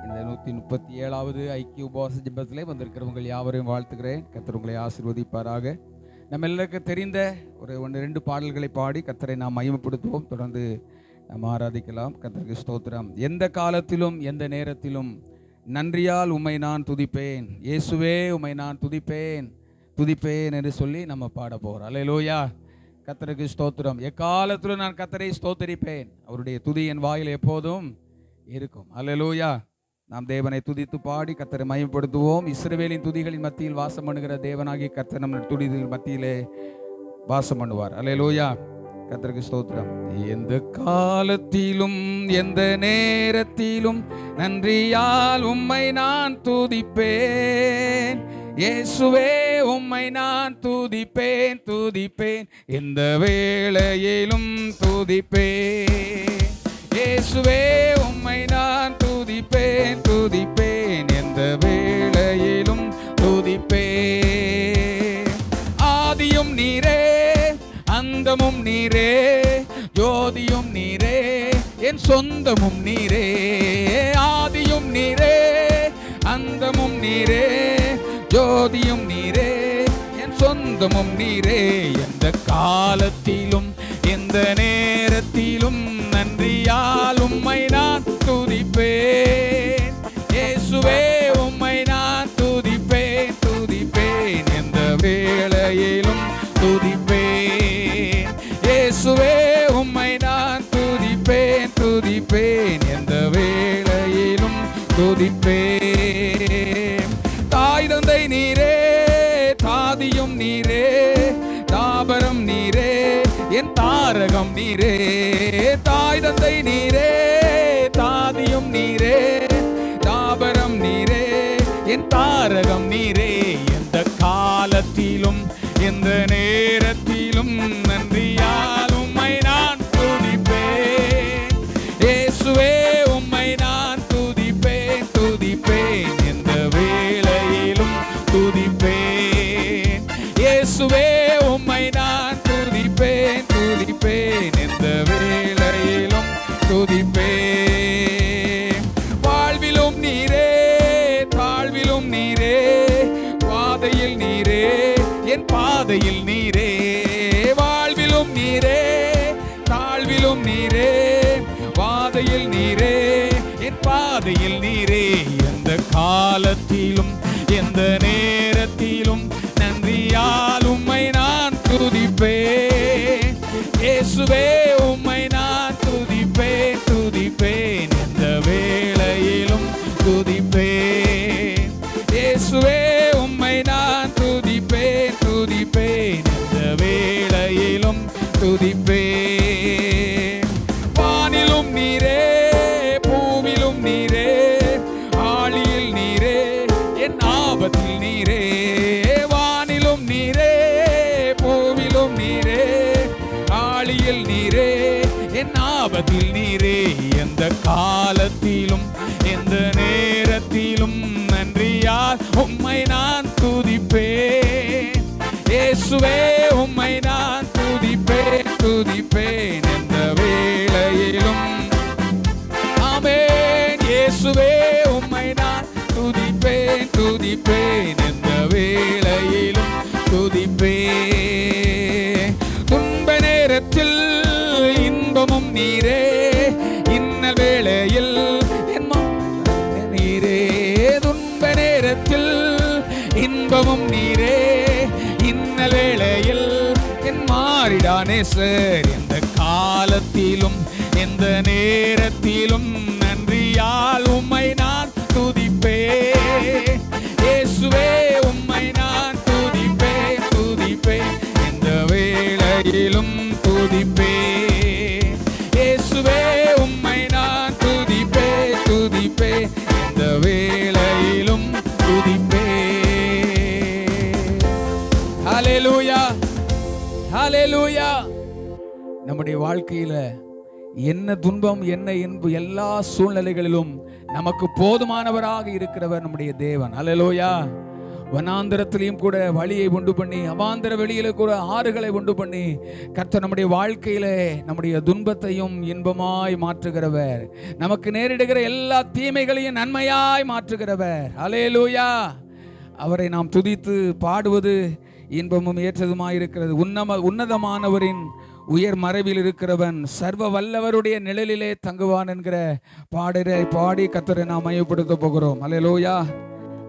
இந்த 137வது ஐக்கிய உபவாச ஜெபத்திலே வந்திருக்கிறவங்க யாவரையும் வாழ்த்துக்கிறேன். கர்த்தர் உங்களை ஆசீர்வதிப்பாராக. நம்ம எல்லாருக்கும் தெரிந்த ஒரு 1-2 பாடல்களை பாடி கர்த்தரை நாம் மகிமைப்படுத்துவோம். தொடர்ந்து நாம் ஆராதிக்கலாம். கர்த்தருக்கு ஸ்தோத்திரம். எந்த காலத்திலும் எந்த நேரத்திலும் நன்றியால் உம்மை நான் துதிப்பேன், இயேசுவே உம்மை நான் துதிப்பேன் துதிப்பேன் என்று சொல்லி நம்ம பாட போகிறோம். அல்லேலூயா. கர்த்தருக்கு ஸ்தோத்திரம். எக்காலத்திலும் நான் கர்த்தரை ஸ்தோத்தரிப்பேன், அவருடைய துதி என் வாயில் எப்போதும் இருக்கும். அல்லேலூயா. நாம் தேவனை துதித்து பாடி கர்த்தரை மகிமைப்படுத்துவோம். இஸ்ரவேலின் துதிகளின் மத்தியில் வாசம் பண்ணுகிற தேவனாகி கர்த்தர் நம் துதிகளின் மத்தியிலே வாசம் பண்ணுவார். அல்லேலூயா. கர்த்தருக்கு ஸ்தோத்திரம். எந்த காலத்திலும் எந்த நேரத்திலும் நன்றியால் உம்மை நான் துதிப்பேன், இயேசுவே உம்மை நான் துதிப்பேன் துதிப்பேன், எந்த வேளையிலும் துதிப்பேன், இயேசுவே உம்மை நான் துதிப்பேன் துதிப்பேன், எந்த வேளையிலும் துதிப்பேன். ஆதியும் நீரே அந்தமும் நீரே, ஜோதியும் நீரே என் சொந்தமும் நீரே. ஆதியும் நீரே அந்தமும் நீரே, ஜோதியும் நீரே என் சொந்தமும் நீரே, எந்த காலத்திலும் எந்த நேரத்திலும் நன்றியால் உம்மை நான் துதிப்பேன், இயேசுவே உம்மை நான் துதிப்பேன் துதிப்பேன், எந்த வேளையிலும் துதிப்பேன், இயேசுவே உம்மை நான் துதிப்பேன் துதிப்பேன், எந்த வேளையிலும் துதிப்பேன். தாய் தந்தை நீரே தாதியும் நீரே, தாபரம் நீரே என் தாரகம் நீரே. தாய் தந்தை நீரே தாதியும் நீரே, தாபரம் நீரே என் தாரகம் நீரே, எந்த காலத்திலும் எந்த நேரத்திலும் நன்றியால் உம்மை நான் துதிப்பேன், இயேசுவே உம்மை நான் துதிப்பேன் துதிப்பேன், எந்த வேளையிலும் துதிப்பேன், இயேசுவே உம்மை நான் துதிப்பேன் துதிப்பேன், எந்த வேளையிலும் துதிப்பேன். வாழ்விலும் நீரே தாழ்விலும் நீரே, பாதையில் நீரே என் பாதையில் நீரே. வாழ்விலும் நீரே தாழ்விலும் நீரே, பாதையில் நீரே என் பாதையில் நீரே, எந்த காலத்திலும் எந்த நேரத்திலும் நன்றியால் உம்மை நான் துதிப்பேன், இயேசுவே உம்மை நான் துதிப்பேன் துதிப்பேன், எந்த வேளையிலும் துதிப்பேன், இயேசுவே உம்மை நான் துதிப்பேன் துதிப்பேன், எந்த வேளையிலும் துதிப்பேன். வானிலும் நீரே பூவிலும் நீரே, ஆழியில் நீரே என் ஆபத்தில் நீரே. வானிலும் நீரே பூவிலும் நீரே, ஆழியில் நீரே என் ஆபத்தில் நீரே, எந்த காலத்திலும் எந்த நேரத்திலும் நன்றியால் உம்மை நான் துதிப்பேன், இயேசுவே உம்மை நான் துதிப்பேன் துதிப்பேன், எந்த வேளையிலும். ஆமென். இயேசுவே உம்மை நான் துதிப்பேன் துதிப்பேன், எந்த வேளையிலும் துதிப்பேன். துன்ப நேரத்தில் இன்பமும் நீரே, இன்னல் வேளையில் என் நீரே. துன்ப நேரத்தில் இன்பமும் நீரே, இன்னல் வேளையில் என் மாறிடானே சார், எந்த காலத்திலும் எந்த நேரத்திலும் நன்றியால் உம்மை நான் துதிப்பேன், இயேசுவே உம்மை நான் துதிப்பேன் துதிப்பேன், எந்த வேளையிலும் துதிப்பேன், இயேசுவே உம்மை நான் துதிப்பேன் துதிப்பேன், எந்த வேளையிலும் துதிப்பேன். ஹல்லேலூயா ஹல்லேலூயா. நம்முடைய வாழ்க்கையில என்ன துன்பம் என்ன இன்பு எல்லா சூழ்நிலைகளிலும் நமக்கு போதுமானவராக இருக்கிறவர் நம்முடைய தேவன். ஹல்லேலூயா. வனாந்தரத்திலையும் கூட வழியை உண்டு பண்ணி, அவாந்தர வெளியில கூட ஆறுகளை உண்டு பண்ணி, கர்த்தர் நம்முடைய வாழ்க்கையில நம்முடைய துன்பத்தையும் இன்பமாய் மாற்றுகிறவர், நமக்கு நேரிடுகிற எல்லா தீமைகளையும் நன்மையாய் மாற்றுகிறவர். அல்லேலூயா. அவரை நாம் துதித்து பாடுவது இன்பமும் ஏற்றதுமாயிருக்கிறது. உன்னதமானவரின் உயர் மறைவில் இருக்கிறவன் சர்வ வல்லவருடைய நிழலிலே தங்குவான் என்கிற பாடலை பாடி கர்த்தரை நாம் மையப்படுத்த போகிறோம். அல்லேலூயா.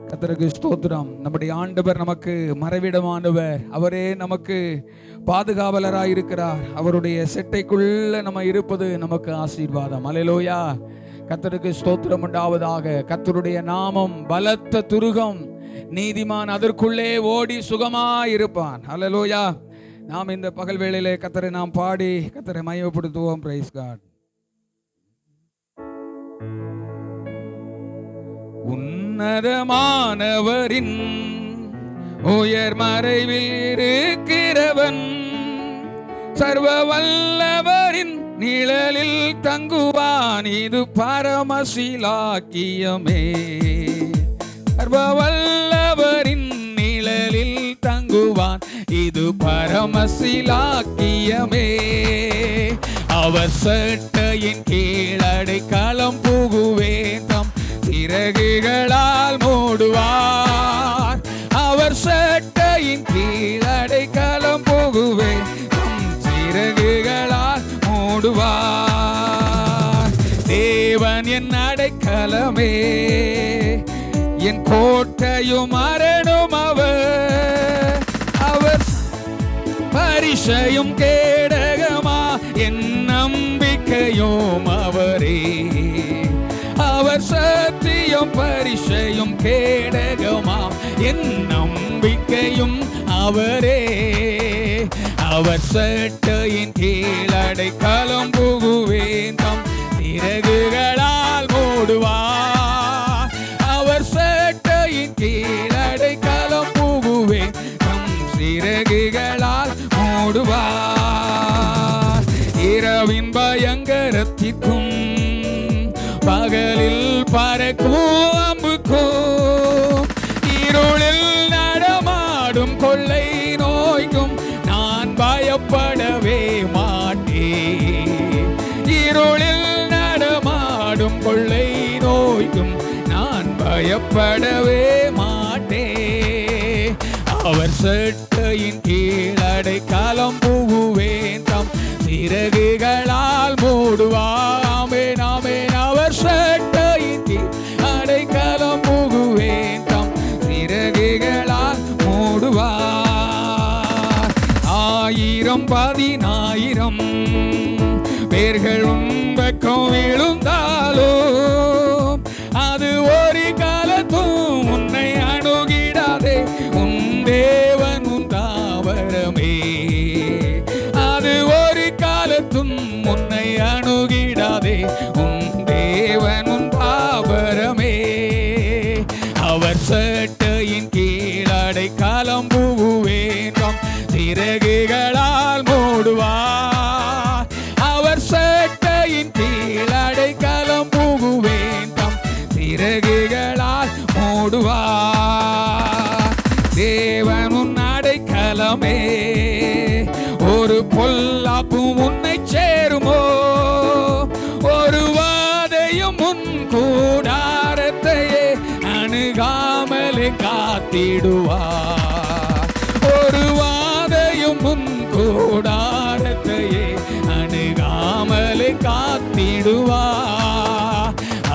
கர்த்தருக்கு ஸ்தோத்திரம். நம்முடைய ஆண்டவர் நமக்கு மறைவிடமானவர். அவரே நமக்கு பாதுகாவலராய் இருக்கிறார். அவருடைய செட்டைக்குள்ள நம்ம இருப்பது நமக்கு ஆசீர்வாதம். அல்லேலூயா. கர்த்தருக்கு ஸ்தோத்திரம் உண்டாவதாக. கர்த்தருடைய நாமம் பலத்த துருகம், நீதிமான் அதற்குள்ளே ஓடி சுகமாய் இருப்பான். அல்லேலூயா. நாம் இந்த பகல் வேளையிலே கர்த்தரை நாம் பாடி கர்த்தரை மகிமைப்படுத்துவோம். Price God. உன்னதமானவரின் உயர் மறைவில் இருக்கிறவன் சர்வ வல்லவரின் நிழலில் தங்குவான், இது பரமசிலாக்கியமே. சர்வ வல்லவரின் நிழலில் தங்குவான், இது பரமசிலாக்கியமே. அவர் சட்டையின் கீழடை களம் புகுவேன், தம் சிறகுகளால் மூடுவார். அவர் சட்டையின் கீழடை களம் புகுவேன், தம் சிறகுகளால் மூடுவார். தேவன் என் அடைக்கலமே, என் கோட்டையும் அரணும் அவர். அவர் பரிசையும் கேடகமா, என் நம்பிக்கையும் அவரே. அவர் சத்தியம் பரிசையும் கேடகமா, என் நம்பிக்கையும் அவரே. அவர் சட்டையின் கீழடை களம் புகுவேன், தம் சிறகுகளால் மூடுவார். அவர் சட்டையின் கீழடை களம் புகுவேன், தம் சிறகுகளால் மூடுவார். இரவின் பயங்கரத்திற்கும் பகலில் பறக்கும் அம்புக்கும் இருளில் நடமாடும் கொள்ளை நோய்க்கும் நான் பயப்படவே மாட்டேன். இருளில் நடமாடும் கொள்ளை நோய்க்கும் நான் பயப்படவே மாட்டேன். அவர் சட்டையின் கீழடை களம் புகுவேன், தம் சிறகுகளால் மூடுவார். ஆமென், ஆமென். அவர் சட்டையின் கீழடை களம் புகுவேன், தம் சிறகுகளால் மூடுவார். 1000 பேர்கள் உன்பக்கம் விழுந்தாலும் அது ஒரு காலத்தும் உன்னை அணுகிடாதே. உன் தேவன் உன் தாவரமே, அது ஒரு காலத்தும் உன்னை அணுகிடாதே. உன் தேவன் உன் தாவரமே. அவர் சட்டையின் கீழடை களம் புகுவேன், தம் சிறகுகளால் மூடுவார். அவர் சட்டையின் கீழடை களம் புகுவேன், தம் சிறகுகளால் மூடுவார். தேவன் உன் அடைக்கலமே, ஒரு பொல்லாப்பும் உன்னை சேருமோ. ஒரு வாதையும் உன் கூடாரத்தையே அணுகாமலே காத்திடுவார். ஒரு வாதையும் உன் கூடாரத்தையே அணுகாமலே காத்திடுவார்.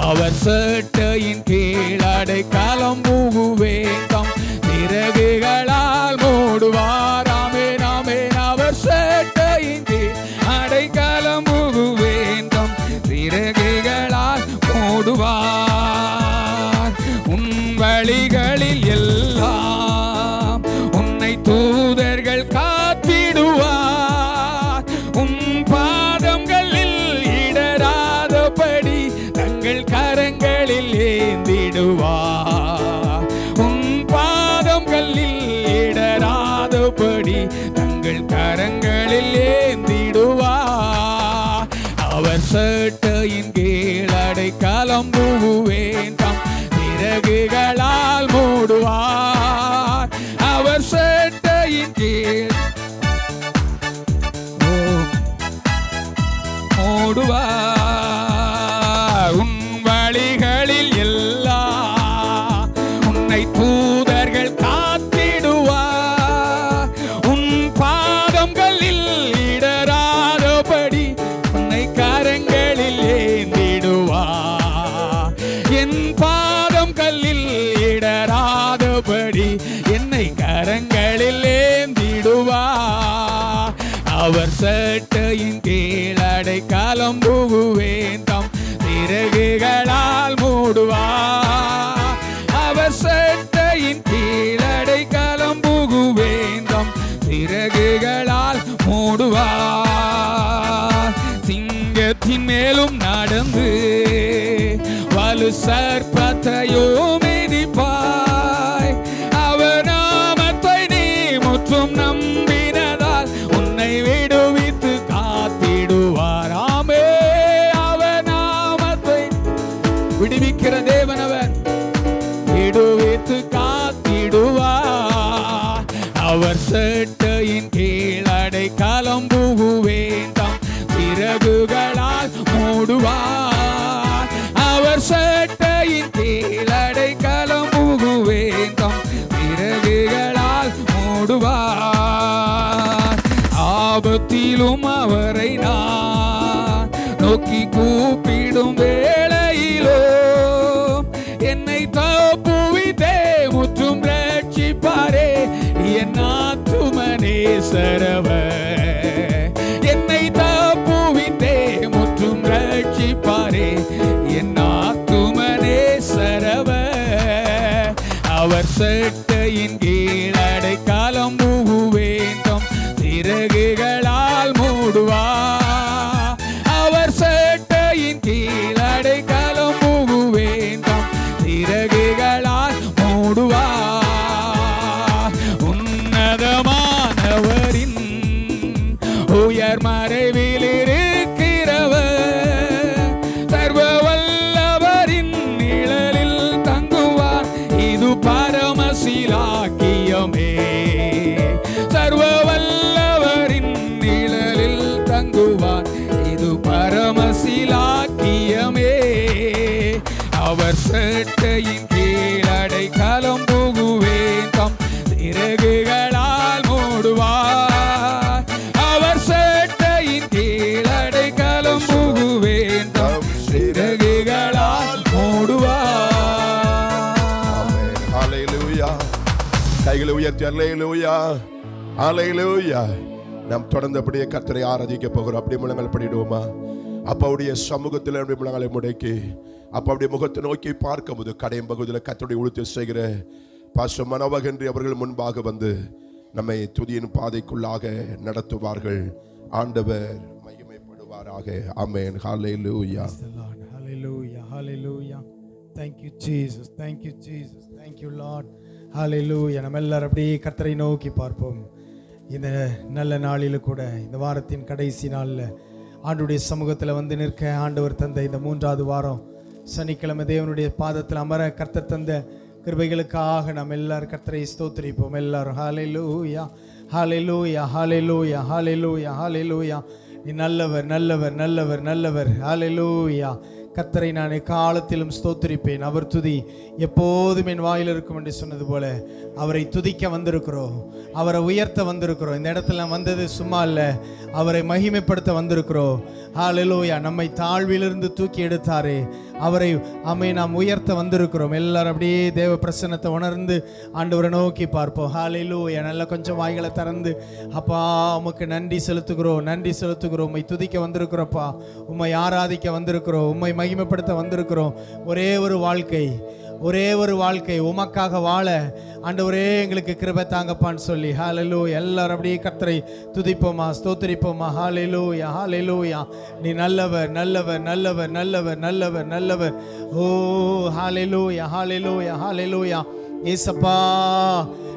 அவர் சட்டையின் கீழடை களம் புகுவேன், தம் சிறகுகளால் மூடுவார். ஆமென், ஆமென். அவர் சட்டையின் கீழடை களம் புகுவேன், தம் சிறகுகளால் மூடுவார். உன் வழிகளில் எல்லாம் உன்னை தூதர்கள் காத்திடுவார். உன் பாதங்களில் இடராதபடி தங்கள் கரங்களில் ஏந்திடுவார். உன் பாதங்களில் இடராதபடி தங்கள் கரங்களில் ஏந்திடுவார். அவர் சட்டையின் கீழடை களம் புகுவேன், தம் சிறகுகளால் மூடுவார். உன்னை தூதர்கள் காத்திடுவார். உன் பாதங்களில் இடராதபடி உன்னை கரங்களில் ஏந்திடுவார். என் பாதம் கல்லில் இடராதபடி என்னை கரங்களில் ஏந்திடுவார். அவர் சட்டையின் கீழடை காலம் புகுவேன், தம் சிறகுகளால் மூடுவார். அவர் சட்டையின் கீழடை காலம் புகுவேன், தம் சிறகுகளால் மூடுவார். சிங்கத்தின் மேலும் நடந்து வலு சர்ப்பத்தையோ மிதிப்பாய். அவர் நாமத்தை நீ முற்றும் நம்பினதால் உன்னை விடுவித்து காத்திடுவார். ஆமே, அவர் நாமத்தை விடுவிக்கிற தேவன், அவர் விடுவித்து காத்திடுவார். அவர் சட்டையின் கீழடை காலம் புகுவேன், தம் சிறகுகளால் மூடுவார். அவர் சட்டையின் கீழடை காலம் புகுவேன், தம் சிறகுகளால் மூடுவார். ஆபத்திலும் அவரை நான் நோக்கி கூப்பிடும் வேளையிலோ என்னை தப்புவித்தே முற்றும் ரட்சிப்பாரே என் ஆத்துமனேசரவர். என்னை தப்புவித்தே முற்றும் ரட்சிப்பாரே என் ஆத்துமனேசரவர். அவர் சட்டையின் கீழடை காலம் புகுவேன், தம் சிறகுகளால் மூடுவார். அவர் சட்டையின் கீழடை காலம் புகுவேன், தம் சிறகுகளால் மூடுவார். உன்னதமானவரின் உயர் மறைவில் இருக்கிறவர், சர்வ வல்லவரின் நிழலில் தங்குவார். இது பரமசிலாக்கியமே. சர்வ வல்லவரின் நிழலில் தங்குவார். இது பரமசிலாக்கியமே. அவர் சட்டையின் கீழடை காலம் புகுவேன், தம் சிறகுகளால் மூடுவார். அவர் சட்டையின் கீழடை காலம் புகுவேன், தம் சிறகுகளால் மூடுவார். ஹல்லேலூயா. கைகளை உயர்த்தி ஹல்லேலூயா, ஹல்லேலூயா. நாம் தொடர்ந்தபடியே கர்த்தரை ஆராதிக்க போகிறோம். அப்படி முழங்கால் பண்ணிடுவோமா? அப்பாவுடைய சமூகத்தில் அப்படி முழங்காலை முடக்கி அப்பாவுடைய முகத்தை நோக்கி பார்க்கும்போது கடையும் பகுதியில் கர்த்தருடைய ஊழியத்தை செய்கிற பாஸ்டர் மனோகர் அவர்கள் முன்பாக வந்து நம்மை துதியின் பாதைக்குள்ளாக நடத்துவார்கள். ஆண்டவர் மகிமைப்படுவாராக. ஆமென். ஹல்லேலூயா. Hallelujah. Hallelujah. Thank you Jesus. Thank you Jesus. Thank you Lord. Hallelujah. நம்ம எல்லாரும் அப்படியே கர்த்தரை நோக்கி பார்ப்போம். இந்த நல்ல நாளில் கூட, இந்த வாரத்தின் கடைசி நாளில் ஆண்டுடைய சமூகத்தில் வந்து நிற்க ஆண்டவர் தந்த இந்த 3வது வாரம் சனிக்கிழமை தேவனுடைய பாதத்தில் அமர கர்த்தர் தந்த கிருபைகளுக்காக நாம் எல்லாரும் கர்த்தரை ஸ்தோத்திரிப்போம். எல்லாரும் ஹல்லேலூயா, ஹல்லேலூயா, ஹல்லேலூயா, ஹல்லேலூயா, ஹல்லேலூயா. நீ நல்லவர், நல்லவர், நல்லவர், நல்லவர். ஹல்லேலூயா. கர்த்தரை நான் எக்காலத்திலும் ஸ்தோத்திரிப்பேன். அவர் துதி எப்போதும் என் வாயில் இருக்கும் என்று சொன்னது போல அவரை துதிக்க வந்திருக்கிறோம், அவரை உயர்த்த வந்திருக்கிறோம். இந்த இடத்துல வந்தது சும்மா இல்லை, அவரை மகிமைப்படுத்த வந்திருக்கிறோம். ஹல்லேலூயா. நம்மை தாழ்விலிருந்து தூக்கி எடுத்தாரே, அவரை நாம் உயர்த்த வந்திருக்கிறோம். எல்லாரும் அப்படியே தேவ பிரசன்னத்தை உணர்ந்து ஆண்டவரை நோக்கி பார்ப்போம். ஹல்லேலூயா. நல்லா கொஞ்சம் வாய்களை திறந்து, அப்பா உமக்கு நன்றி செலுத்துகிறோம், நன்றி செலுத்துகிறோம். உம்மை துதிக்க வந்திருக்கிறோப்பா, உம்மை ஆராதிக்க வந்திருக்கிறோம், உம்மை மகிமைப்படுத்த வந்திருக்கிறோம். ஒரே ஒரு வாழ்க்கை, ஒரே ஒரு வாழ்க்கை உமக்காக வாழ ஆண்டவரே எங்களுக்கு கிருபை தாங்கப்பான்னு சொல்லி ஹல்லேலூயா. எல்லாரும் அப்படியே கர்த்தரை துதிப்போமா, ஸ்தோத்திரிப்போமா. ஹல்லேலூயா, ஹல்லேலூயா. நீ நல்லவர், நல்லவர், நல்லவர், நல்லவர், நல்லவர், நல்லவர். ஓ ஹல்லேலூயா, ஹல்லேலூயா, ஹல்லேலூயா. ஏசப்பா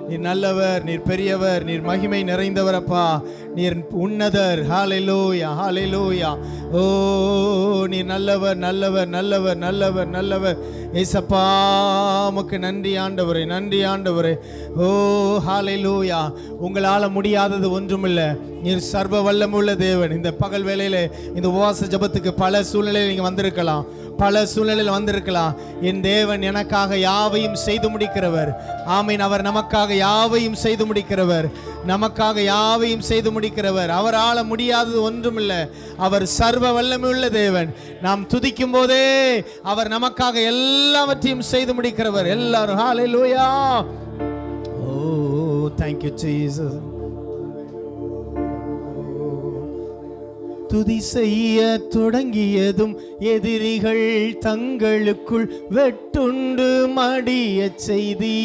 நீர் நல்லவர், நீர் பெரியவர், நீர் மகிமை நிறைந்தவர் அப்பா, நீர் உன்னதர். ஹல்லேலூயா, ஹல்லேலூயா. ஓ நீர் நல்லவர், நல்லவர், நல்லவர், நல்லவர், நல்லவர். ஏசப்பா உமக்கு நன்றி ஆண்டவரே, நன்றி ஆண்டவரே. ஓ ஹல்லேலூயா. உங்களால் முடியாதது ஒன்றுமில்லை. நீர் சர்வ வல்லமுள்ள தேவன். இந்த பகல் வேளையில இந்த உபவாச ஜெபத்துக்கு பல சூழ்நிலையில் நீங்க வந்திருக்கலாம், பல சூழ்நிலையில் வந்திருக்கலாம். என் தேவன் எனக்காக யாவையும் செய்து முடிக்கிறவர். ஆமீன். அவர் நமக்காக யாவையும் செய்து முடிக்கிறவர், நமக்காக யாவையும் செய்து முடிக்கிறவர். அவரால் முடியாதது ஒன்றுமில்லை. அவர் சர்வ வல்லமையுள்ள தேவன். நாம் துதிக்கும் போதே அவர் நமக்காக எல்லாவற்றையும் செய்து முடிக்கிறவர். எல்லாரும் ஹalleluya. ஓ thank you Jesus. துதி செய்ய தொடங்கியதும் எதிரிகள் தங்களுக்குள் வெட்டுண்டு மடிய செய்தி.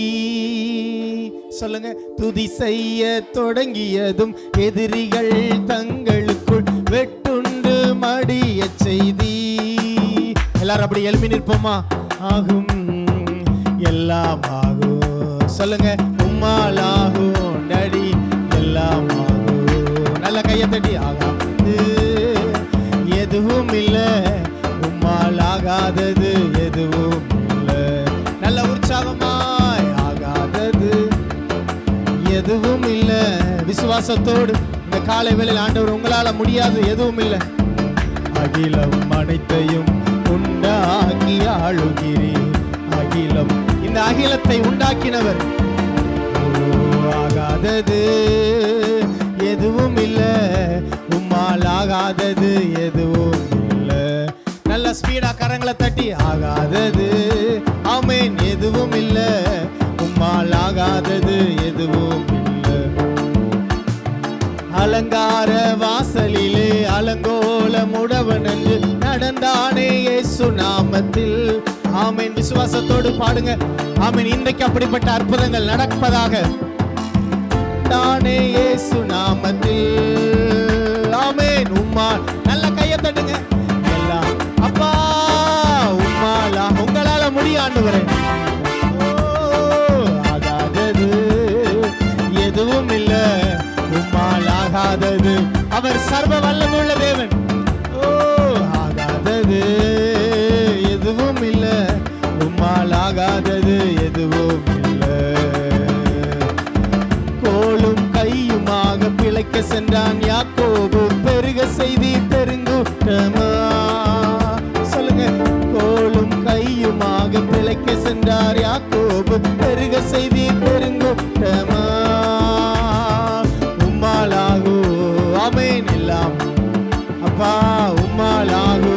சொல்லுங்க. துதி செய்ய தொடங்கியதும் எதிரிகள் தங்களுக்குள் வெட்டுண்டு மடிய செய்தி. எல்லாரும் அப்படி எழுப்பி நிற்போமா? ஆகும், எல்லாம் ஆகும். சொல்லுங்க. உம்மால் ஆகும் டடி, எல்லாம் ஆகும். நல்ல கையை தட்டி. ஆகாது எதுவும் இல்லை, உம்மால் ஆகாதது எதுவும் இல்லை. நல்ல உற்சாகமாய். ஆகாதது எதுவும் இல்லை. விசுவாசத்தோடு இந்த காலை வேளையில் ஆண்டவர் உங்களால முடியாது எதுவும் இல்லை. அகிலம் அனைத்தையும் உண்டாக்கி ஆளுகிறீர். அகிலம், இந்த அகிலத்தை உண்டாக்கினவர். ஆகாதது எதுவும் இல்லை, உம்மால் ஆகாதது எதுவும் இல்லை. நல்ல ஸ்பீடா கரங்களை தட்டி. ஆகாதது ஆமென் எதுவும் இல்லை, உம்மால் ஆகாதது எதுவும் இல்லை. அலங்கார வாசலிலே அலங்கோல முடவன் என்று நடந்தானே இயேசு நாமத்தில். ஆமென். விசுவாசத்தோடு பாடுங்க. ஆமென். இன்றைக்கு அப்படிப்பட்ட அற்புதங்கள் நடப்பதாக. தானே இயேசு நாமத்தில். ஆமென். உம்மால். நல்ல கையை தட்டுங்க எல்லாம். அப்பா உம்மாலா, உங்களால முடியும் ஆண்டவரே. ஆகாதது எதுவும் இல்லை, உம்மால் ஆகாதது. அவர் சர்வ வல்லமையுள்ள தேவன். ஓ ஆகாதது எதுவும் இல்லை, உம்மால் ஆகாதது எதுவும் இல்லை. கோலும் கையுமாக பிழைக்க சென்றான் யாக்கோபு, பெருக செய்தி பெருங்கூட்டமா. சொல்லுங்க. கோலும் கையுமாக பிழைக்க சென்றார் யாக்கோபு, பெருக செய்தி பெருங்கூட்டமா. உம்மாலாகு ஆமென் எல்லாம். அப்பா உம்மாலாகு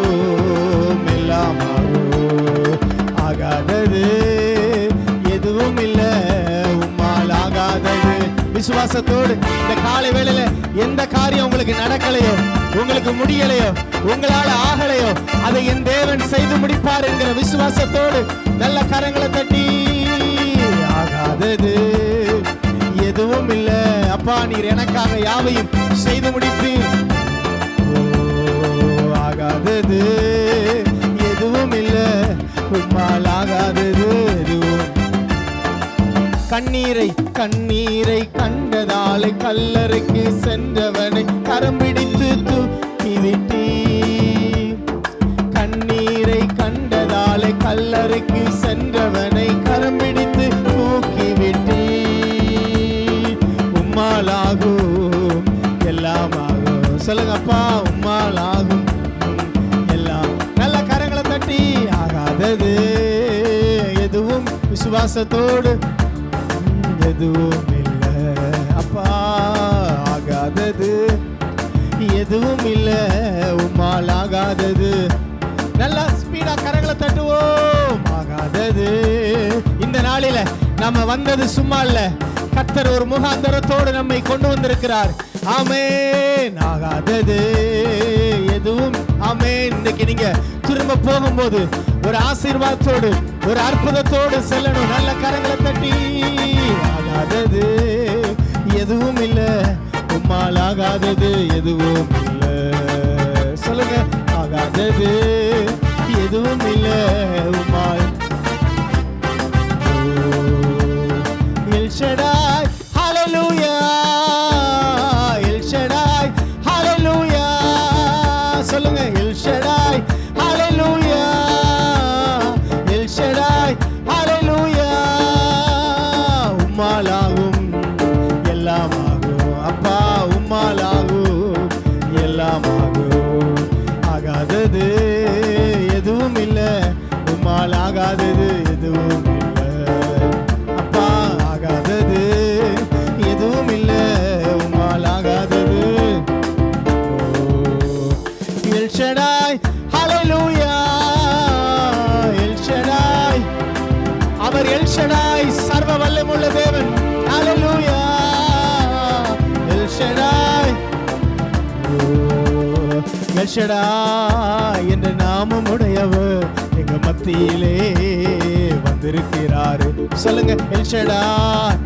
எல்லாம் ஆகாதது எதுவும் இல்லை, உம்மால் ஆகாதது. விசுவாசத்தோடு இந்த காலை வேளையில எந்த காரியம் உங்களுக்கு நடக்கலையோ, உங்களுக்கு முடியலையோ, உங்களால ஆகலையோ, அதை என் தேவன் செய்து முடிப்பார் என்கிற விசுவாசத்தோடு நல்ல கரங்களை தட்டி. ஆகாதது எதுவும் இல்லை, அப்பா நீர் எனக்காக யாவையும் செய்து முடிப்பீர். ஆகாதது எதுவும் இல்லை, உம்மால் ஆகாதது எதுவும். கண்ணீரை கண்ணீரை கண்டதாலை கல்லறைக்கு சென்றவனை கரம் பிடித்து தூக்கிவிட்டீ. கண்ணீரை கண்டதாலை கல்லறைக்கு சென்றவனை கரம் பிடித்து தூக்கிவிட்டீ. உம்மால் ஆகும் எல்லாம் ஆகும். சொல்லுங்க. அப்பா உம்மால் ஆகும் எல்லாம். நல்ல கரங்களை தட்டி. ஆகாதது எதுவும். விசுவாசத்தோடு. எதுவும் இல்லை, அப்பா ஆகாதது எதுவும் இல்லை, உம்மால் ஆகாதது. நல்லா ஸ்பீடா கரங்களை தட்டுவோம். ஆகாதது. இந்த நாளில நம்ம வந்தது சும்மா இல்ல, கர்த்தர் ஒரு முகாந்தரத்தோடு நம்மை கொண்டு வந்திருக்கிறார். ஆமென். ஆகாதது எதுவும். ஆமென். இன்னைக்கு நீங்க திரும்ப போகும்போது ஒரு ஆசீர்வாதத்தோடு ஒரு அற்புதத்தோடு செல்லணும். நல்ல கரங்களை தட்டி. ஆகாதது எதுவும் இல்லை, உம்மால் ஆகாதது எதுவும் இல்லை. சொல்லுங்க. ஆகாதது எதுவும் இல்லை, உம்மால். எல் ஷடாய் ஹல்லேலூயா, எல் ஷடாய் ஹல்லேலூயா. சொல்லுங்க. எல் ஷடாய் ஹல்லேலூயா, எல் ஷடாய் ஹல்லேலூயா. உம்மால் ஆகும் எல்லாம் ஆகும், அப்பா உம்மால் ஆகும் ஆகாதது எதுவும் இல்லை அப்பா, ஆகாதது எதுவும் இல்லை, உம்மால் ஆகாதது. எல் ஷடாய், ஹல்லேலூயா, எல் ஷடாய், அவர் எல் ஷடாய், சர்வ வல்லமுள்ள தேவன். ஹல்லேலூயா, எல் ஷடாய், எல் ஷடாய் என்ற நாமம் உடையவர் எங்க மத்தியிலே வந்திருக்கிறாரு. சொல்லுங்க, எல் ஷடாய்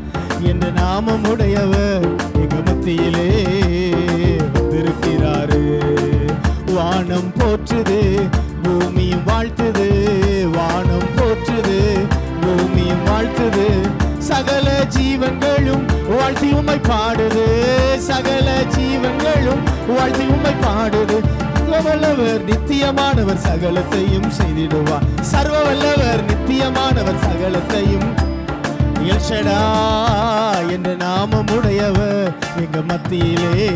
என்ற நாமம் உடையவர் எங்க மத்தியிலே வந்திருக்கிறாரு. வானம் போற்றுது, பூமியும் வாழ்த்துது, வானம் போற்றுது, பூமியும் வாழ்த்துது, சகல ஜீவன்களும் வாழ்த்தி உம்மை பாடுது, சகல ஜீவன்களும் வாழ்த்தி உம்மை பாடுது. வல்லவர் நித்தியமானவர் சகலத்தையும் செய்திடுவார், சர்வ வல்லவர் நித்தியமானவர் சகலத்தையும். எல் ஷடாய் என்ற நாமம் உடையவர் எங்க மத்தியிலே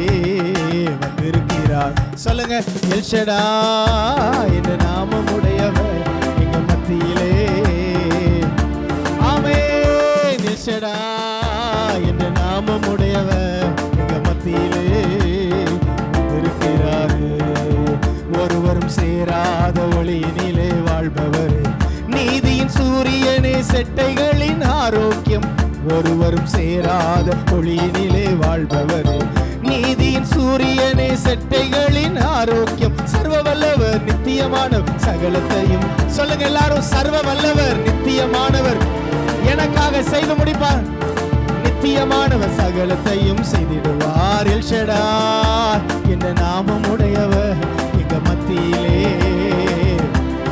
வந்திருக்கிறார். சொல்லுங்க, எல் ஷடாய் என்ற நாமம் உடையவர் எங்க மத்தியிலே. ஆமென். எல் ஷடாய் என்ற நாமம் உடையவர் எங்க மத்தியிலே வந்திருக்கிறார். ஒருவரும் சேராத ஒளியினிலே வாழ்பவர், நீதியின் சூரியனே செட்டைகளின் ஆரோக்கியம். ஒருவரும் சேராத ஒளியினிலே வாழ்பவர், நீதியின் சூரியனே செட்டைகளின் ஆரோக்கியம். சர்வ வல்லவர் நித்தியமானவர் சகலத்தையும். சொல்லுங்க எல்லாரும், சர்வ வல்லவர் நித்தியமானவர் எனக்காக செய்து முடிப்பார், நித்தியமானவர் சகலத்தையும் செய்திடுவார். எல் ஷடாய் என்ற நாமம் உடையவர் எங்க மத்தியிலே,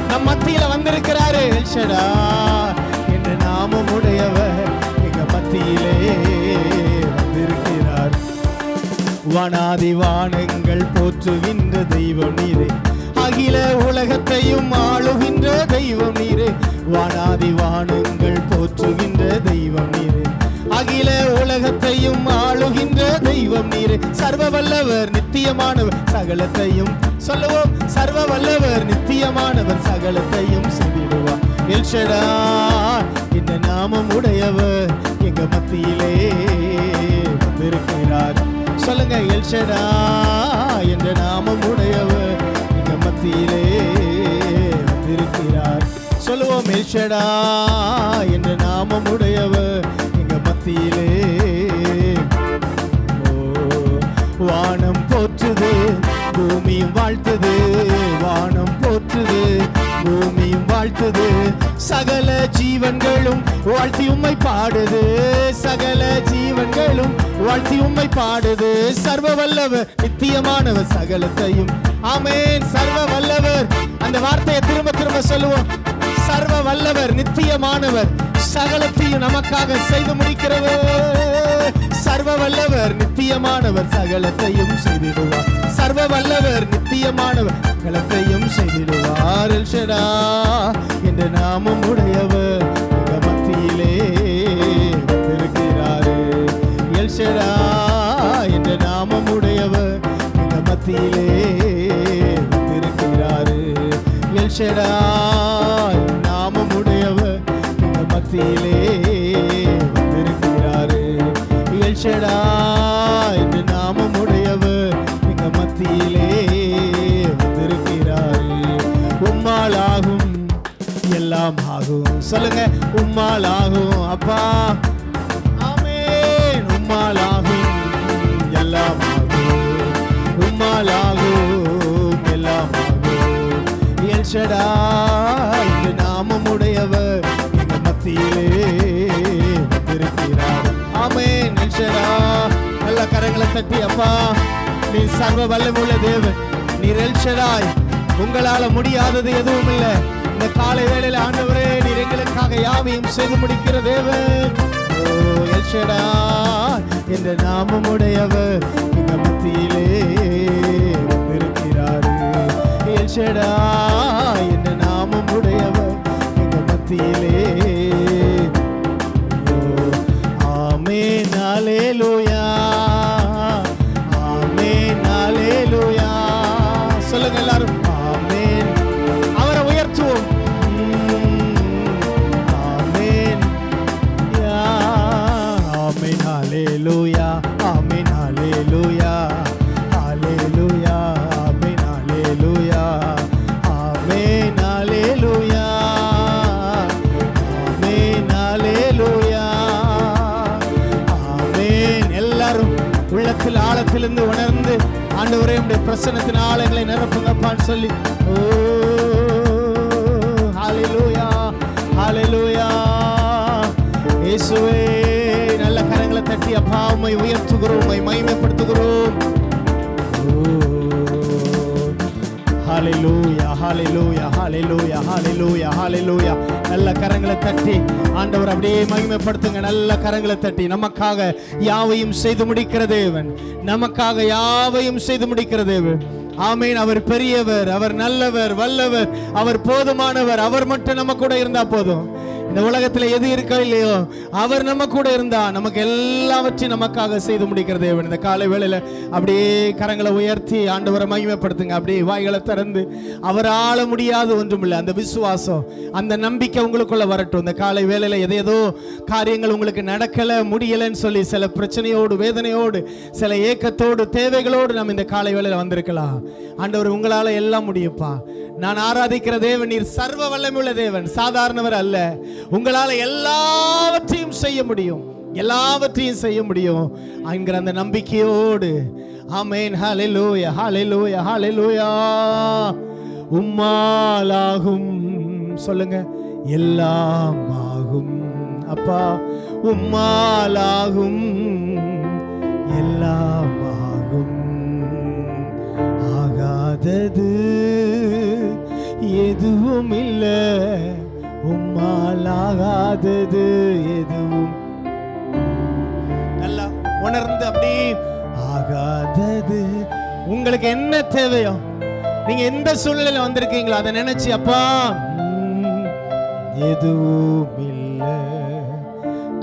நம் மத்தியில வந்திருக்கிறாரு. எல் ஷடாய் என்ற நாமம் உடையவர் எங்க மத்தியிலே வந்திருக்கிறார். வானாதி வானங்கள் போற்றுகின்ற தெய்வம் நீரே, அகில உலகத்தையும் ஆளுகின்ற தெய்வம் நீரே. வானாதி வானங்கள் போற்றுகின்ற தெய்வம் நீரே, அகில உலகத்தையும் ஆளுகின்ற தெய்வம் நீரே. சர்வ வல்லவர் நித்தியமானவர் சகலத்தையும். சொல்லுவோம், சர்வ வல்லவர் நித்தியமானவர் சகலத்தையும் செய்திடுவார். எல் ஷடாய் இந்த நாமம் உடையவர் எங்க மத்தியிலே வந்திருக்கிறார். சொல்லுங்க, எல் ஷடாய் என்ற நாமம் உடையவர் எங்க மத்தியிலே வந்திருக்கிறார். சொல்லுவோம், எல் ஷடாய் என்ற நாமம் உடையவர் எங்க மத்தியிலே. வானம் போற்றுது, பூமியும் வாழ்த்துது, வானம் போற்றுது, பூமியும் வாழ்த்துது, சகல ஜீவன்களும் வாழ்த்தி உம்மை பாடுது, சகல ஜீவன்களும் வாழ்த்தி உம்மை பாடுது. சர்வ வல்லவர் நித்தியமானவர் சகலத்தையும். ஆமென். சர்வ வல்லவர், அந்த வார்த்தையை திரும்ப திரும்ப சொல்லுவோம். சர்வ வல்லவர் நித்தியமானவர் சகலத்தையும் நமக்காக செய்து முடிக்கிறவர். சர்வ வல்லவர் நித்தியமானவர் சகலத்தையும் செய்திடுவார். சர்வ வல்லவர் நித்தியமானவர் சகலத்தையும் செய்திடுவார். எல் ஷடாய் என்ற நாமம் உடையவர் எங்க மத்தியிலே வந்திருக்கிறாரு. எல் ஷடாய் என்ற நாமம் உடையவர் எங்க மத்தியிலே வந்திருக்கிறாரு. எல் ஷடாய் நாமம் உடையவர் எங்க மத்தியிலே வந்திருக்கிறாரு. எல் ஷடாய் என்ற நாமம் உடையவர் எங்க மத்தியிலே வந்திருக்கிறாரு. உம்மால் ஆகும் எல்லாம் ஆகும். சொல்லுங்க, உம்மால் ஆகும் அப்பா. ஆமென். உம்மால் ஆகும் எல்லாம் ஆகும், உம்மால் ஆகும் எல்லாம் ஆகும். எல் ஷடாய் இந்த நாமம் உடையவர் எங்க மத்தியிலே வந்திருக்கிறார். ஆமென். El Shaddai. நல்ல கரங்களை தட்டி, அப்பா நீ சர்வ வல்லமுள்ள தேவன், நீர் எல் ஷடாய், உங்களால முடியாதது எதுவும் இல்லை. இந்த காலை வேளையில ஆண்டவரே, நீர் எங்களுக்காக யாவையும் செய்து முடிக்கிற தேவன். ஓ எல் ஷடாய் என்ற நாமம் உடையவர் எங்க மத்தியிலே வந்திருக்கிறார். எல் ஷடாய் என்ற நாமம் உடையவர் எங்க மத்தியிலே. ஆமென். அல்லேலூயா, ஆமென், அல்லேலூயா. சொல்லுங்க எல்லாரும், ஆமென். அவரை உயர்த்துவோம். உள்ளத்தில் ஆழத்திலிருந்து உணர்ந்து ஆண்டவரே உம்முடைய பிரசன்னத்தின் ஆழங்களை நிரப்புங்கப்பான்னு சொல்லி ஓ ஹalleluya ஹalleluya இயேசுவே நல்ல கரங்களை தட்டி அப்பா உம்மை உயர்த்துகிறோம், உம்மை மகிமைப்படுத்துகிறோம். ஹalleluya ஹalleluya ஹalleluya ஹalleluya ஹalleluya நல்ல கரங்களை தட்டி ஆண்டவர் அப்படியே மகிமைப்படுத்துங்க. நல்ல கரங்களை தட்டி நமக்காக யாவையும் செய்து முடிக்கிற தேவன், நமக்காக யாவையும் செய்து முடிக்கிற தேவன். ஆமென். அவர் பெரியவர், அவர் நல்லவர், வல்லவர், அவர் போதுமானவர். அவர் மட்டும் நம்ம கூட இருந்தா போதும். இந்த உலகத்துல எது இருக்கோ இல்லையோ அவர் நம்ம கூட இருந்தா நமக்கு எல்லாவற்றையும் நமக்காக செய்து முடிக்கிற தேவன். இந்த காலை வேளையில அப்படியே கரங்களை உயர்த்தி ஆண்டவரை மகிமைப்படுத்துங்க. அப்படியே வாய்களை திறந்து அவர் ஆள முடியாது ஒன்றுமில்லை அந்த விசுவாசம், அந்த நம்பிக்கை உங்களுக்குள்ள வரட்டும். இந்த காலை வேளையில எதேதோ காரியங்கள் உங்களுக்கு நடக்கல முடியலன்னு சொல்லி சில பிரச்சனையோடு வேதனையோடு சில ஏக்கத்தோடு தேவைகளோடு நம்ம இந்த காலை வேளையில வந்திருக்கலாம். ஆண்டவர் உங்களால எல்லாம் முடியுப்பா. நான் ஆராதிக்கிற தேவன் நீர் சர்வ வல்லமையுள்ள தேவன், சாதாரணவர் அல்ல. உங்களால எல்லாவற்றையும் செய்ய முடியும், எல்லாவற்றையும் செய்ய முடியும் என்கிற அந்த நம்பிக்கையோடு ஆமென். ஹalleluya ஹalleluya ஹalleluya. உம்மாலாகும் சொல்லுங்க, எல்லாம் ஆகும் அப்பா. உம்மாலாகும் எல்லாம் ஆகும், ஆகாதது எதுவும் இல்லை, உம்மால் ஆகாதது எதுவும். நல்லா உணர்ந்து அப்படி ஆகாதது. உங்களுக்கு என்ன தேவையோ, நீங்க எந்த சூழ்நிலையில வந்திருக்கீங்களோ அதை நினைச்சு அப்பா எதுவும் இல்லை.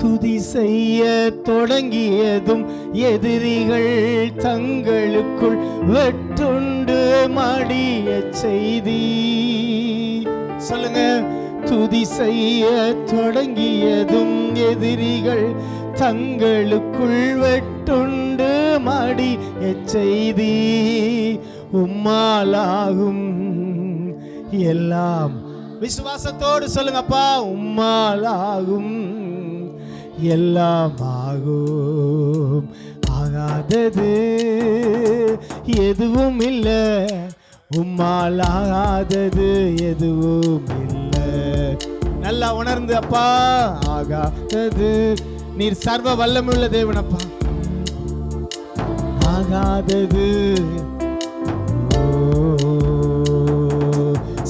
துதி செய்ய தொடங்கியதும் எதிரிகள் தங்களுக்குள் வெட்டுண்டு மடிய செய்தி. சொல்லுங்க, துதி செய்ய தொடங்கியதும் எதிரிகள் தங்களுக்குள் வெட்டுண்டு மடிய செய்தி. உம்மாலாகும் எல்லாம். விசுவாசத்தோடு சொல்லுங்கப்பா, உம்மாலாகும் எல்லாம் ஆகும், ஆகாதது எதுவும் இல்லை, உம்மால் ஆகாதது எதுவும் இல்லை. நல்லா உணர்ந்து அப்பா, ஆகாதது நீர் சர்வ வல்லமையுள்ள தேவனப்பா. ஆகாதது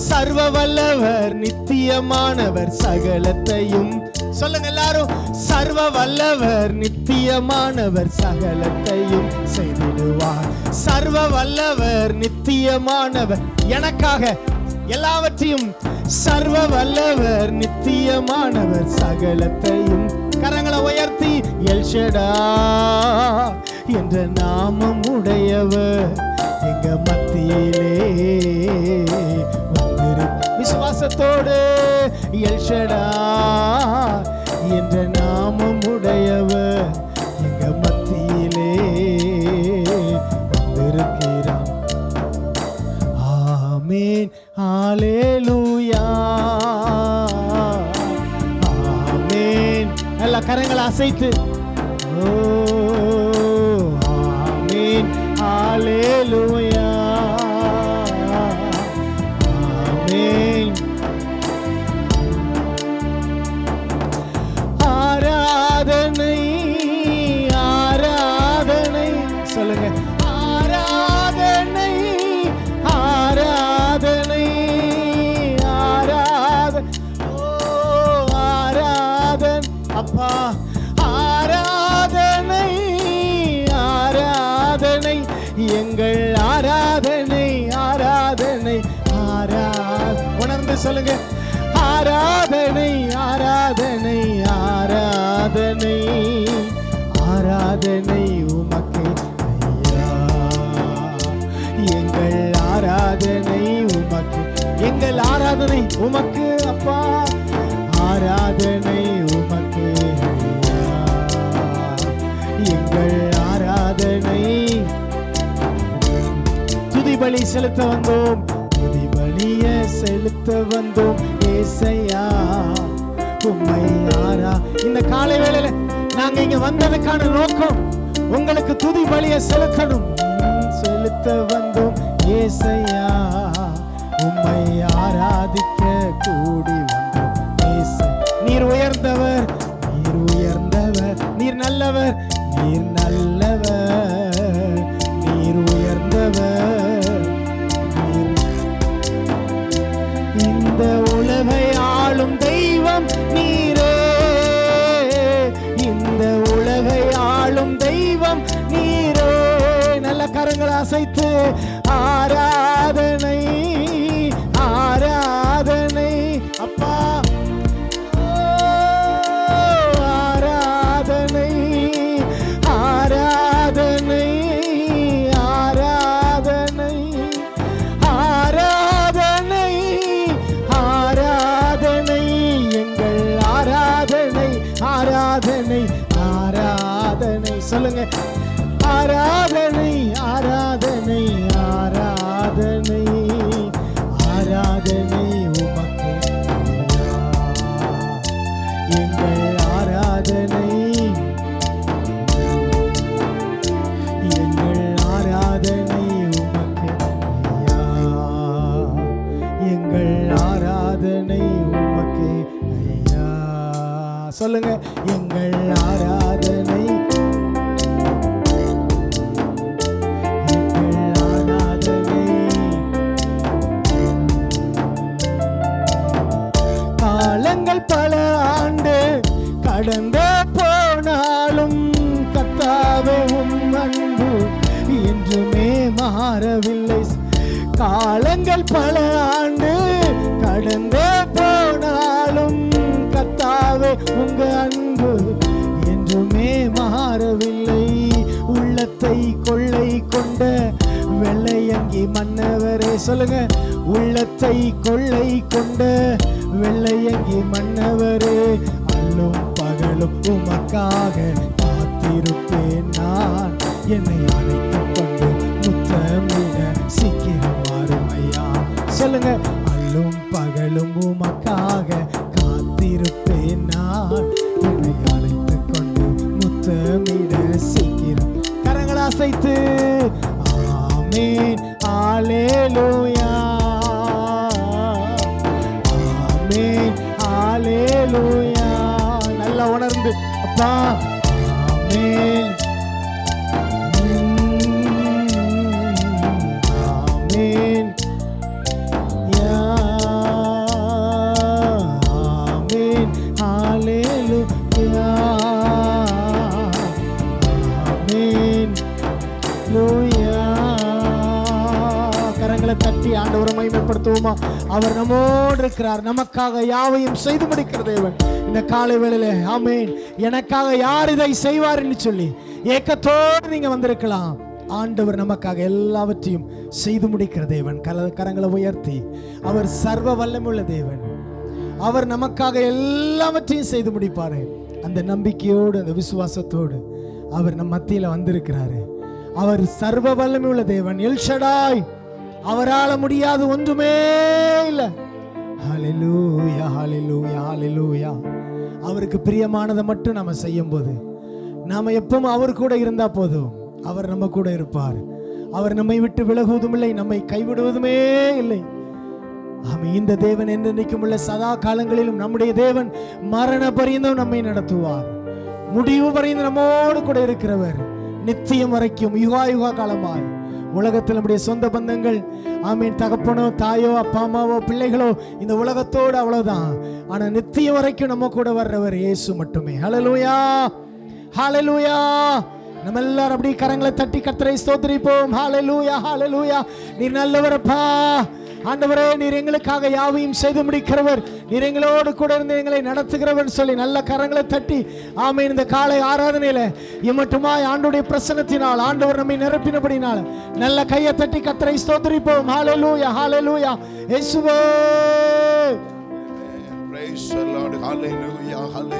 சர்வ வல்லவர், நித்தியமானவர், சகலத்தையும் சொல்லுங்க எல்லாரும், சர்வ வல்லவர், நித்தியமானவர், சகலத்தையும் செய்திடுவார். சர்வ வல்லவர், நித்தியமானவர், எனக்காக எல்லாவற்றையும். சர்வ வல்லவர், நித்தியமானவர், சகலத்தையும். கரங்களை உயர்த்தி எல் ஷடாய் என்ற நாமம் உடையவர் எங்க மத்தியிலே வந்திரு. விசுவாசத்தோடு எல் ஷடாய் என்ற நாமம் உடையவர் எங்க மத்தியிலே வந்திருக்கிறார். ஆமென் ஹalleluya ஆமென். எல்லா கரங்களை அசைத்து ஓ ஆமென் ஹalleluya ஆமென். ஆராதனை ஆராதனை சொல்லுங்க, ஆராதனை ஆராதனை ஆராதனை ஓ ஆராதனை அப்பா. ஆராதனை ஆராதனை எங்கள் ஆராதனை ஆராதனை உணர்ந்து சொல்லுங்க, ஆராதனை ஆராதனை ஆராதனை ஆராதனை உமக்கு ஐயா. எங்கள் ஆராதனை உமக்கு, எங்கள் ஆராதனை உமக்கு அப்பா. ஆராதனை உமக்கு ஐயா. எங்கள் ஆராதனை. துதிபலி செலுத்த வந்தோம், துதிபலிய செலுத்த வந்தோம் ஏசையா உம்மை. இந்த காலை வேளையில நாங்க இங்க வந்ததுக்கான நோக்கம் உங்களுக்கு துதி பலியை செலுத்தணும். செலுத்த வந்தோம் ஏசையா, உம்மை ஆராதிக்க கூடி வந்தோம் ஏசை. நீர் உயர்ந்தவர், நீர் உயர்ந்தவர், நீர் நல்லவர், நீர் நல்லவர், நீர் உயர்ந்தவர். இந்த உலகை ஆளும் தெய்வம் நீரே, இந்த உலகை ஆளும் தெய்வம் நீரே. நல்ல கரங்களை அசைத்து ஆராதனை, ஆராதனை அப்பா, ஆராதனை, ஆராதனை, ஆராதனை, ஆராதனை, ஆராதனை, எங்கள் ஆராதனை, ஆராதனை, ஆராதனை. சொல்லுங்க, ஆராதனை, ஆராதனை, ஆராதனை, ஆராதனை உமக்கே எங்கள் ஆராதனை, எங்கள் ஆராதனை உமக்கே எங்கள் ஆராதனை உமக்கே ஐயா. சொல்லுங்க, எங்கள் ஆராதனை, பல ஆண்டு கடந்த போனாலும் கர்த்தாவே உம் அன்பு என்றுமே மாறவில்லை. காலங்கள் பல ஆண்டு கடந்த போனாலும் கர்த்தாவே உங்க அன்பு என்றுமே மாறவில்லை. உள்ளத்தை கொள்ளை கொண்ட வெள்ளையங்கி மன்னவரே, சொல்லுங்க, உள்ளத்தை கொள்ளை கொண்ட வெள்ளையங்கி மன்னவரே, அல்லும் பகலும் உமக்காக காத்திருப்பேன் நான். என்னை அழைத்துக் கொண்டு முத்தமிட சீக்கிரம் வாருமையா. சொல்லுங்க, அல்லும் பகலும் உமக்காக காத்திருப்பேன் நான். என்னை அழைத்துக் கொண்டு முத்தமிட சீக்கிரம். கரங்களை அசைத்து ஆமென், அல்லேலூயா, ஆமென், அல்லேலூயா. நல்லா உணர்ந்து அப்பா, ஆமென், ஆமென், யா, ஆமென், அல்லேலூயா, ஆமென், லூயா. கரங்களை தட்டி ஆண்டவரை மகிமைப்படுத்துவோமா? அவர் நம்மோடு இருக்கிறார், நமக்காக யாவையும் செய்து முடிக்கிற தேவன். இந்த காலை வேளையிலே ஆமென், எனக்காக யார் இதை செய்வார் என்று சொல்லி ஏக்கத்தோடு நீங்க வந்திருக்கலாம். ஆண்டவர் நமக்காக எல்லாவற்றையும் செய்து முடிக்கிற தேவன். கரங்களை உயர்த்தி, அவர் சர்வ வல்லமையுள்ள தேவன், அவர் நமக்காக எல்லாவற்றையும் செய்து முடிப்பாரு. அந்த நம்பிக்கையோடு, அந்த விசுவாசத்தோடு அவர் நம் மத்தியில வந்திருக்கிறாரு. அவர் சர்வ வல்லமையுள்ள தேவன், எல் ஷடாய், அவரால் முடியாது ஒன்றுமே இல்லை. ஹல்லேலூயா, ஹல்லேலூயா, ஹல்லேலூயா. அவருக்கு பிரியமானதை மட்டும் நாம செய்யும் போது, நாம எப்பவும் அவர் கூட இருந்தா போதும், அவர் நம்ம கூட இருப்பார். அவர் நம்மை விட்டு விலகுவதும் இல்லை, நம்மை கைவிடுவதுமே இல்லை. இந்த தேவன் என்றென்றைக்கும் உள்ள சதா காலங்களிலும் நம்முடைய தேவன் மரண பரியந்தம் நம்மை நடத்துவார். முடிவு பரியந்தம் நம்மோடு கூட இருக்கிறவர், நித்தியம் வரைக்கும் யுகா யுகா காலமாய். உலகத்தில் நம்முடைய சொந்த பந்தங்கள் ஆமீன், தகப்பனோ தாயோ அப்பா அம்மாவோ பிள்ளைகளோ இந்த உலகத்தோடு அவ்வளவுதான். ஆனா நித்தியம் வரைக்கும் நம்ம கூட வர்றவர் இயேசு மட்டுமே. ஹல்லேலூயா, ஹல்லேலூயா. நம்ம எல்லாரும் அப்படி கரங்களை தட்டி கர்த்தரை ஸ்தோத்திரிப்போம். ஹல்லேலூயா, ஹல்லேலூயா. நீர் நல்லவரப்பா ஆண்டவரே, நீர் எங்களுக்காக யாவையும் செய்து முடிக்கிறவர், நீர் எங்களோடு கூட இருந்து எங்களை நடத்துகிறவர் சொல்லி நல்ல கரங்களை தட்டி ஆமென். இந்த காலை ஆராதனையில இம்மட்டுமாய் ஆண்டவருடைய பிரசன்னத்தினால் ஆண்டவர் நம்மை நிரப்பினபடினால நல்ல கையை தட்டி கர்த்தரை ஸ்தோத்திரிப்போம். ஹல்லேலூயா, ஹல்லேலூயா. இயேசுவே, praise the Lord, hallelujah, hallelujah.